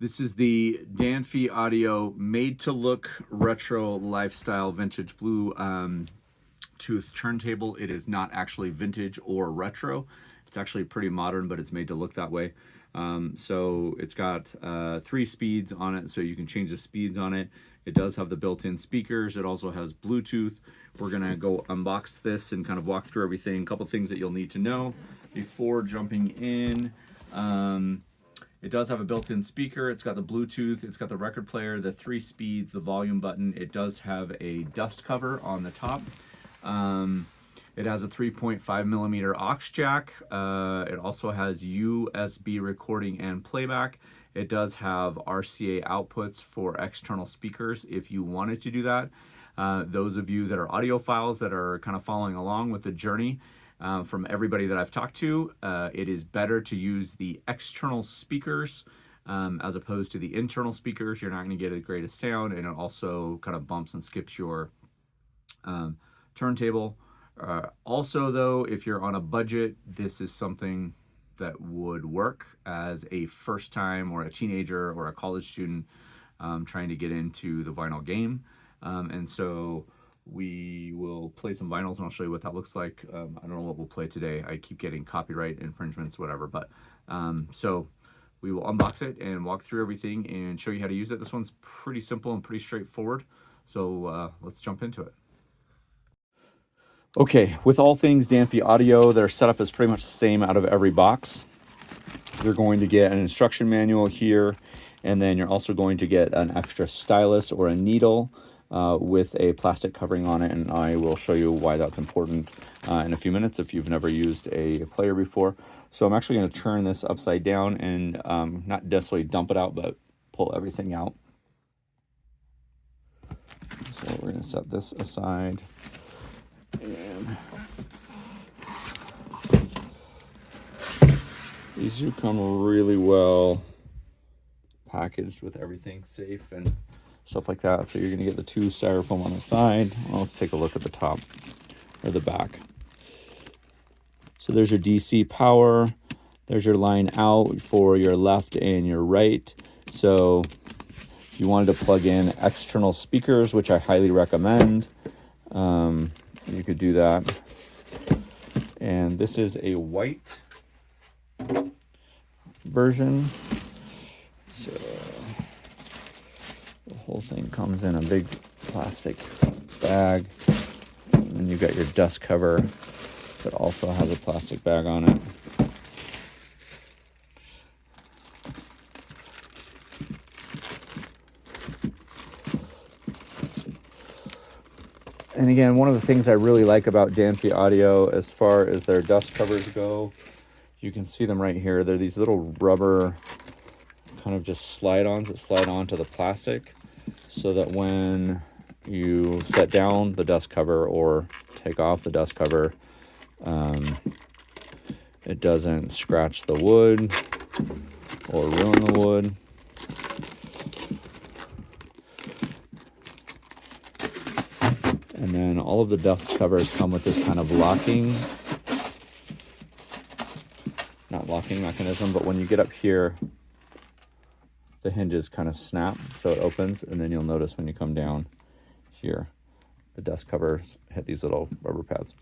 This is the Danfi Audio made to look retro lifestyle vintage blue tooth turntable. It is not actually vintage or retro. It's actually pretty modern, but it's made to look that way. So it's got 3 speeds on it, so you can change the speeds on it. It does have the built-in speakers. It also has Bluetooth. We're gonna go unbox this and kind of walk through everything. A couple things that you'll need to know before jumping in. It does have a built-in speaker. It's got the Bluetooth. It's got the record player, the 3 speeds, the volume button. It does have a dust cover on the top. It has a 3.5 millimeter aux jack. It also has USB recording and playback. It does have RCA outputs for external speakers if you wanted to do that. Those of you that are audiophiles that are kind of following along with the journey, from everybody that I've talked to, it is better to use the external speakers as opposed to the internal speakers. You're not going to get the greatest sound, and it also kind of bumps and skips your turntable. Also, though, if you're on a budget, this is something that would work as a first time or a teenager or a college student trying to get into the vinyl game. And so we will play some vinyls, and I'll show you what that looks like. I don't know what we'll play today. I keep getting copyright infringements, whatever. But so we will unbox it and walk through everything and show you how to use it. This one's pretty simple and pretty straightforward. So let's jump into it. Okay, with all things Danfi Audio, their setup is pretty much the same out of every box. You're going to get an instruction manual here, and then you're also going to get an extra stylus or a needle with a plastic covering on it, and I will show you why that's important in a few minutes if you've never used a player before. So I'm actually going to turn this upside down and not necessarily dump it out, but pull everything out. So we're going to set this aside. And these do come really well packaged with everything safe and stuff like that. So you're going to get the 2 styrofoam on the side. Well, let's take a look at the top or the back. So there's your DC power. There's your line out for your left and your right. So if you wanted to plug in external speakers, which I highly recommend, you could do that. And this is a white version. So the whole thing comes in a big plastic bag. And then you've got your dust cover that also has a plastic bag on it. And again, one of the things I really like about Danfi Audio as far as their dust covers go, you can see them right here. They're these little rubber kind of just slide-ons that slide onto the plastic so that when you set down the dust cover or take off the dust cover, it doesn't scratch the wood or ruin the wood. And then all of the dust covers come with this kind of not locking mechanism, but when you get up here, the hinges kind of snap, so it opens, and then you'll notice when you come down here, the dust covers hit these little rubber pads.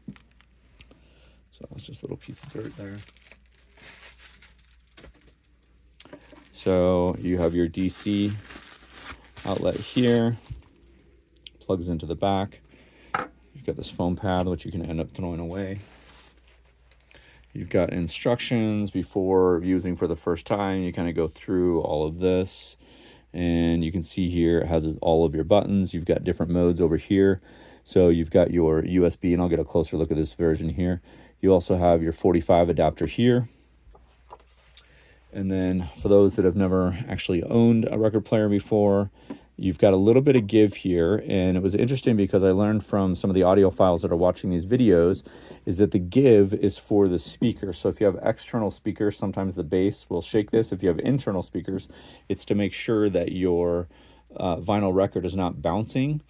So it's just a little piece of dirt there. So you have your DC outlet here, plugs into the back. You've got this foam pad, which you can end up throwing away. You've got instructions before using for the first time. You kind of go through all of this, and you can see here it has all of your buttons. You've got different modes over here. So you've got your USB, and I'll get a closer look at this version here. You also have your 45 adapter here. And then for those that have never actually owned a record player before, you've got a little bit of give here. And it was interesting because I learned from some of the audiophiles that are watching these videos is that the give is for the speaker. So if you have external speakers, sometimes the bass will shake this. If you have internal speakers, it's to make sure that your vinyl record is not bouncing.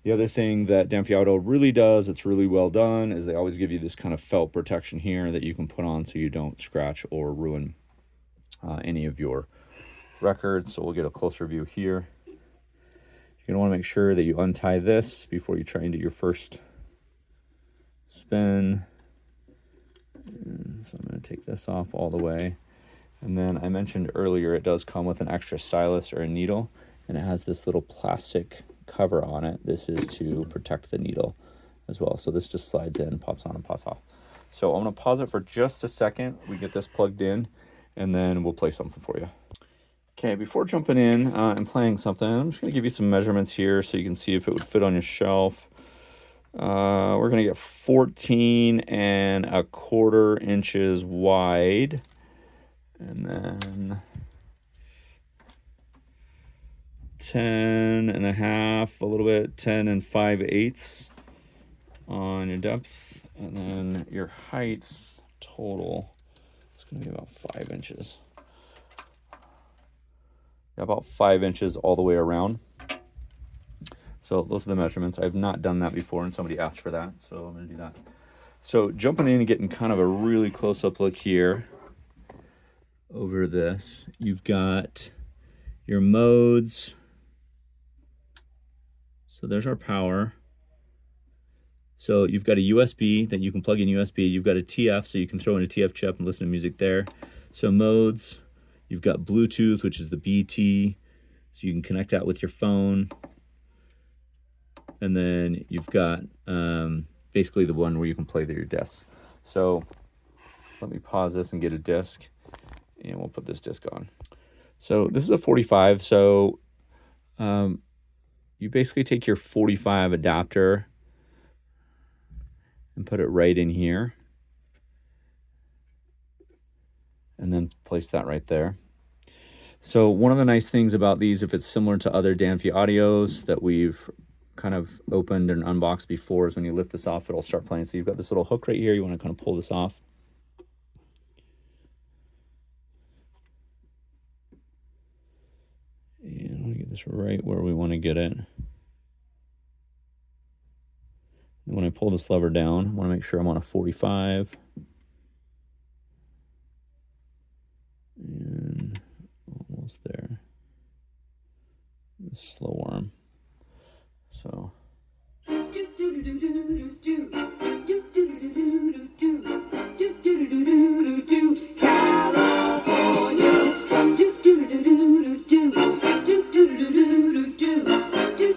The other thing that Danfi Audio really does, it's really well done, is they always give you this kind of felt protection here that you can put on so you don't scratch or ruin any of your records, so we'll get a closer view here. You're going to want to make sure that you untie this before you try and do your first spin. And so I'm going to take this off all the way. And then I mentioned earlier it does come with an extra stylus or a needle, and it has this little plastic cover on it. This is to protect the needle as well. So this just slides in, pops on and pops off. So I'm going to pause it for just a second. We get this plugged in, and then we'll play something for you. Okay, before jumping in and playing something, I'm just going to give you some measurements here so you can see if it would fit on your shelf. We're going to get 14¼ inches wide, and then 10½, a little bit, 10 5/8 on your depth, and then your height total, it's going to be about 5 inches. About 5 inches all the way around. So those are the measurements. I've not done that before, and somebody asked for that, so I'm going to do that. So jumping in and getting kind of a really close-up look here over this, you've got your modes. So there's our power. So you've got a USB that you can plug in USB. You've got a TF, so you can throw in a TF chip and listen to music there. So modes, you've got Bluetooth, which is the BT, so you can connect that with your phone. And then you've got basically the one where you can play your discs. So let me pause this and get a disc, and we'll put this disc on. So this is a 45. So you basically take your 45 adapter and put it right in here, and then place that right there. So one of the nice things about these, if it's similar to other Danfi Audios that we've kind of opened and unboxed before, is when you lift this off, it'll start playing. So you've got this little hook right here. You want to kind of pull this off. And I want to get this right where we want to get it. And when I pull this lever down, I want to make sure I'm on a 45. And almost there. Slow arm. So.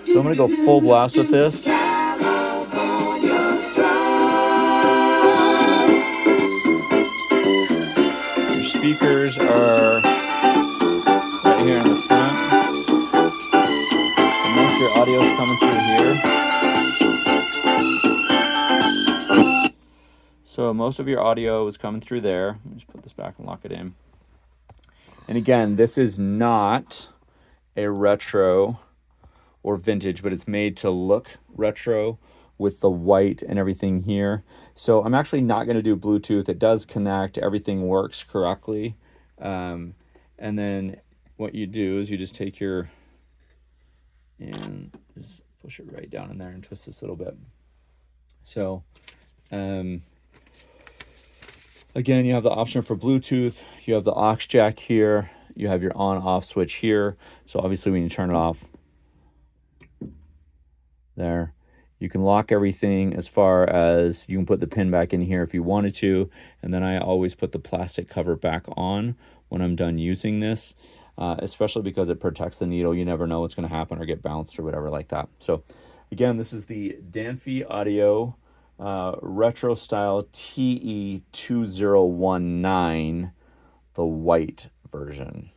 So I'm going to go full blast with this. Your speakers are right here in the front. So most of your audio is coming through here. So most of your audio is coming through there. Let me just put this back and lock it in. And again, this is not a retro or vintage, but it's made to look retro with the white and everything here. So I'm actually not going to do Bluetooth. It does connect. Everything works correctly. And then what you do is you just take your, and just push it right down in there and twist this a little bit. So again, you have the option for Bluetooth. You have the aux jack here. You have your on-off switch here. So obviously when you turn it off, there, you can lock everything as far as you can put the pin back in here if you wanted to. And then I always put the plastic cover back on when I'm done using this, especially because it protects the needle. You never know what's going to happen or get bounced or whatever like that. So again, this is the Danfi Audio Retro Style TE2019, the white version.